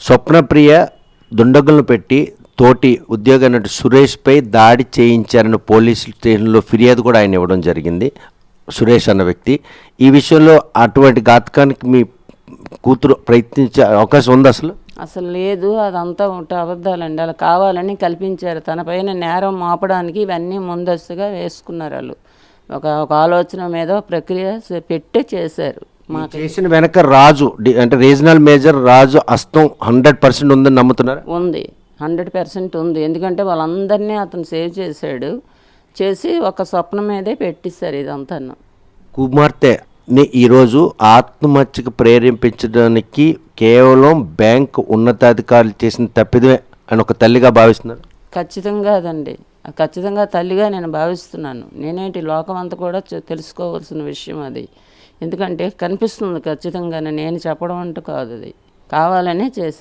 స్వప్నప్రియ దుండగులను పెట్టి తోటి ఉద్యోగి అన్నట్టు సురేష్పై దాడి చేయించారని పోలీసు స్టేషన్లో ఫిర్యాదు కూడా ఆయన ఇవ్వడం జరిగింది. సురేష్ అన్న వ్యక్తి ఈ విషయంలో అటువంటి ఘాతకానికి మీ కూతురు ప్రయత్నించే అవకాశం ఉంది అసలు? అసలు లేదు, అదంతా ఒకటి అబద్ధాలండి. అలా కావాలని కల్పించారు. తన పైన నేరం మోపడానికి ఇవన్నీ ముందస్తుగా వేసుకున్నారు. వాళ్ళు ఒక ఆలోచన మీద ప్రక్రియ పెట్టే చేశారు. మాకు చేసిన వెనక రాజు అంటే రీజనల్ మేజర్ రాజు హస్తం 100% ఉందని నమ్ముతున్నారు? ఉంది, 100% ఉంది. ఎందుకంటే వాళ్ళందరినీ అతను సేవ్ చేసి ఒక స్వప్నం మీదే పెట్టిస్తారు ఇదంతా. కుమార్తెని ఈరోజు ఆత్మహత్యకు ప్రేరేపించడానికి కేవలం బ్యాంకు ఉన్నతాధికారులు చేసిన తప్పిదమే అని ఒక తల్లిగా భావిస్తున్నారు? ఖచ్చితంగా అదండి, ఖచ్చితంగా తల్లిగా నేను భావిస్తున్నాను. నేనేంటి లోకం అంతా కూడా తెలుసుకోవాల్సిన విషయం అది. ఎందుకంటే కనిపిస్తుంది ఖచ్చితంగా, నేను చెప్పడం అంటూ కాదు, అది కావాలనే చేశారు.